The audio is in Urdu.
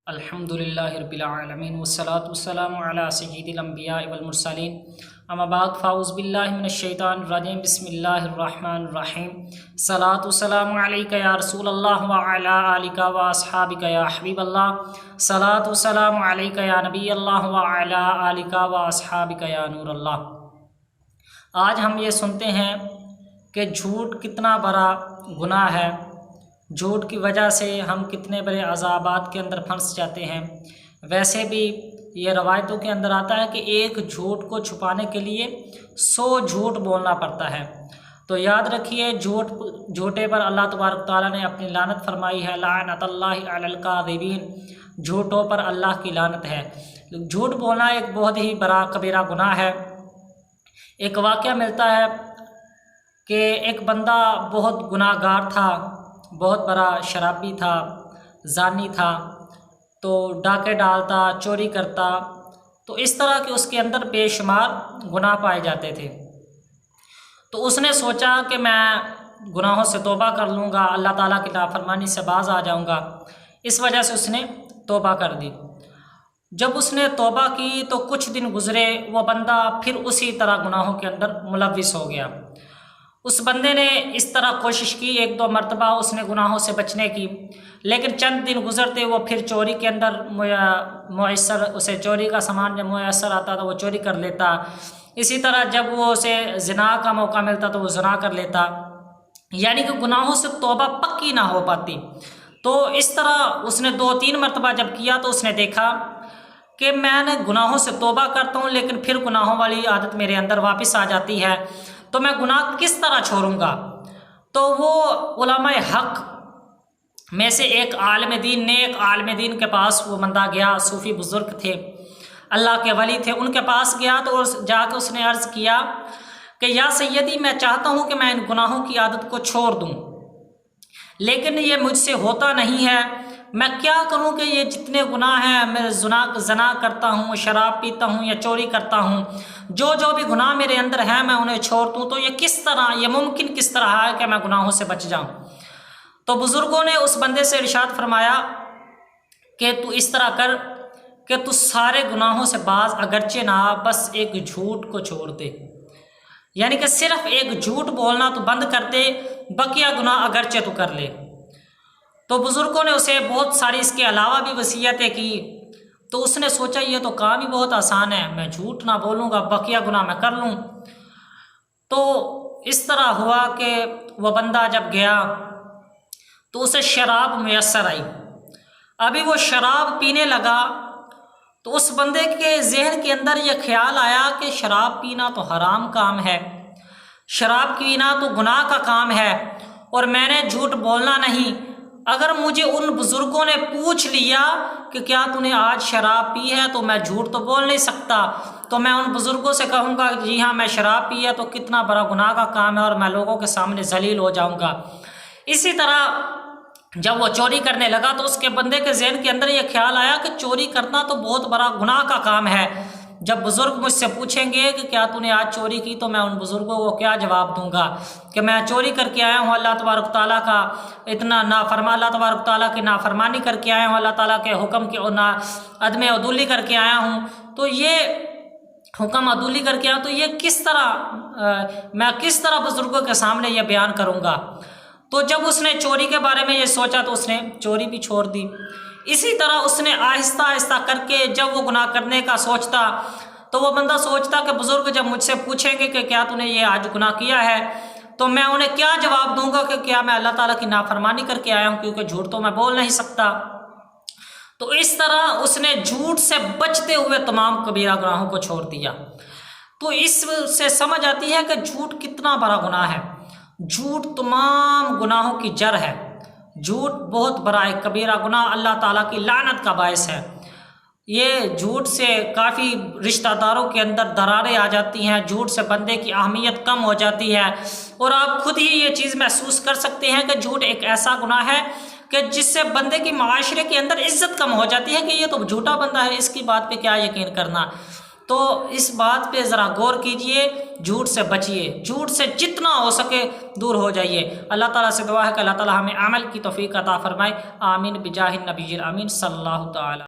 الحمدللہ رب العالمین والصلاة والسلام علی سید الانبیاء والمرسلین اما بعد فاعوذ باللہ من الشیطان الرجیم بسم اللہ الرحمن الرحیم صلاۃ والسلام علیک یا رسول اللہ وعلی آلک واصحابک یا حبیب اللہ صلاۃ والسلام علیک یا نبی اللہ وعلی آلک واصحابک یا نور اللہ۔ آج ہم یہ سنتے ہیں کہ جھوٹ کتنا بڑا گناہ ہے، جھوٹ کی وجہ سے ہم کتنے بڑے عذابات کے اندر پھنس جاتے ہیں۔ ویسے بھی یہ روایتوں کے اندر آتا ہے کہ ایک جھوٹ کو چھپانے کے لیے 100 جھوٹ بولنا پڑتا ہے۔ تو یاد رکھیے جھوٹے پر اللہ تبارک تعالیٰ نے اپنی لعنت فرمائی ہے، لعنت اللہ علی الکاذبین، جھوٹوں پر اللہ کی لعنت ہے۔ جھوٹ بولنا ایک بہت ہی بڑا کبیرہ گناہ ہے۔ ایک واقعہ ملتا ہے کہ ایک بندہ بہت گناہ گار تھا، بہت بڑا شرابی تھا، زانی تھا، تو ڈاکے ڈالتا، چوری کرتا، تو اس طرح کہ اس کے اندر بے شمار گناہ پائے جاتے تھے۔ تو اس نے سوچا کہ میں گناہوں سے توبہ کر لوں گا، اللہ تعالیٰ کی نافرمانی سے باز آ جاؤں گا۔ اس وجہ سے اس نے توبہ کر دی۔ جب اس نے توبہ کی تو کچھ دن گزرے، وہ بندہ پھر اسی طرح گناہوں کے اندر ملوث ہو گیا۔ اس بندے نے اس طرح کوشش کی، 1-2 مرتبہ اس نے گناہوں سے بچنے کی، لیکن چند دن گزرتے وہ پھر چوری کے اندر میسر، اسے چوری کا سامان جب میسر آتا تو وہ چوری کر لیتا۔ اسی طرح جب وہ اسے زنا کا موقع ملتا تو وہ زنا کر لیتا، یعنی کہ گناہوں سے توبہ پکی نہ ہو پاتی۔ تو اس طرح اس نے 2-3 مرتبہ جب کیا تو اس نے دیکھا کہ میں نے گناہوں سے توبہ کرتا ہوں لیکن پھر گناہوں والی عادت میرے اندر واپس آ جاتی ہے، تو میں گناہ کس طرح چھوڑوں گا؟ تو وہ علماء حق میں سے ایک عالم دین، نیک عالم دین کے پاس وہ بندہ گیا، صوفی بزرگ تھے، اللہ کے ولی تھے، ان کے پاس گیا تو جا کے اس نے عرض کیا کہ یا سیدی، میں چاہتا ہوں کہ میں ان گناہوں کی عادت کو چھوڑ دوں، لیکن یہ مجھ سے ہوتا نہیں ہے، میں کیا کروں کہ یہ جتنے گناہ ہیں، میں زنا کرتا ہوں، شراب پیتا ہوں یا چوری کرتا ہوں، جو بھی گناہ میرے اندر ہیں میں انہیں چھوڑ دوں، تو یہ کس طرح، یہ ممکن کس طرح ہے کہ میں گناہوں سے بچ جاؤں؟ تو بزرگوں نے اس بندے سے ارشاد فرمایا کہ تو اس طرح کر کہ تو سارے گناہوں سے باز اگرچہ نہ، بس ایک جھوٹ کو چھوڑ دے، یعنی کہ صرف ایک جھوٹ بولنا تو بند کر دے، بقیہ گناہ اگرچہ تو کر لے۔ تو بزرگوں نے اسے بہت ساری اس کے علاوہ بھی وصیتیں کی، تو اس نے سوچا یہ تو کام ہی بہت آسان ہے، میں جھوٹ نہ بولوں گا، بقیہ گناہ میں کر لوں۔ تو اس طرح ہوا کہ وہ بندہ جب گیا تو اسے شراب میسر آئی۔ ابھی وہ شراب پینے لگا تو اس بندے کے ذہن کے اندر یہ خیال آیا کہ شراب پینا تو حرام کام ہے، شراب پینا تو گناہ کا کام ہے، اور میں نے جھوٹ بولنا نہیں۔ اگر مجھے ان بزرگوں نے پوچھ لیا کہ کیا تو نے آج شراب پی ہے تو میں جھوٹ تو بول نہیں سکتا، تو میں ان بزرگوں سے کہوں گا جی ہاں میں شراب پی ہے تو کتنا بڑا گناہ کا کام ہے، اور میں لوگوں کے سامنے ذلیل ہو جاؤں گا۔ اسی طرح جب وہ چوری کرنے لگا تو اس کے بندے کے ذہن کے اندر یہ خیال آیا کہ چوری کرنا تو بہت بڑا گناہ کا کام ہے، جب بزرگ مجھ سے پوچھیں گے کہ کیا تو نے آج چوری کی تو میں ان بزرگوں کو کیا جواب دوں گا کہ میں چوری کر کے آیا ہوں، اللہ تبارک تعالیٰ کا اتنا اللہ تبارک تعالیٰ کی نافرمانی کر کے آیا ہوں، اللہ تعالیٰ کے حکم کی عدم عدولی کر کے آیا ہوں، تو یہ حکم عدولی کر کے آیا تو یہ کس طرح میں کس طرح بزرگوں کے سامنے یہ بیان کروں گا؟ تو جب اس نے چوری کے بارے میں یہ سوچا تو اس نے چوری بھی چھوڑ دی۔ اسی طرح اس نے آہستہ آہستہ کر کے جب وہ گناہ کرنے کا سوچتا تو وہ بندہ سوچتا کہ بزرگ جب مجھ سے پوچھیں گے کہ کیا تو نے یہ آج گناہ کیا ہے تو میں انہیں کیا جواب دوں گا کہ کیا میں اللہ تعالیٰ کی نافرمانی کر کے آیا ہوں، کیونکہ جھوٹ تو میں بول نہیں سکتا۔ تو اس طرح اس نے جھوٹ سے بچتے ہوئے تمام کبیرہ گناہوں کو چھوڑ دیا۔ تو اس سے سمجھ آتی ہے کہ جھوٹ کتنا بڑا گناہ ہے۔ جھوٹ تمام گناہوں کی جڑ ہے، جھوٹ بہت بڑا ایک کبیرہ گناہ، اللہ تعالیٰ کی لعنت کا باعث ہے۔ یہ جھوٹ سے کافی رشتہ داروں کے اندر دراریں آ جاتی ہیں، جھوٹ سے بندے کی اہمیت کم ہو جاتی ہے، اور آپ خود ہی یہ چیز محسوس کر سکتے ہیں کہ جھوٹ ایک ایسا گناہ ہے کہ جس سے بندے کی معاشرے کے اندر عزت کم ہو جاتی ہے کہ یہ تو جھوٹا بندہ ہے، اس کی بات پہ کیا یقین کرنا۔ تو اس بات پہ ذرا غور کیجئے، جھوٹ سے بچیے، جھوٹ سے جتنا ہو سکے دور ہو جائیے۔ اللہ تعالیٰ سے دعا ہے کہ اللہ تعالیٰ ہمیں عمل کی توفیق عطا فرمائے، آمین بجاہ النبی الامین صلی اللہ تعالیٰ۔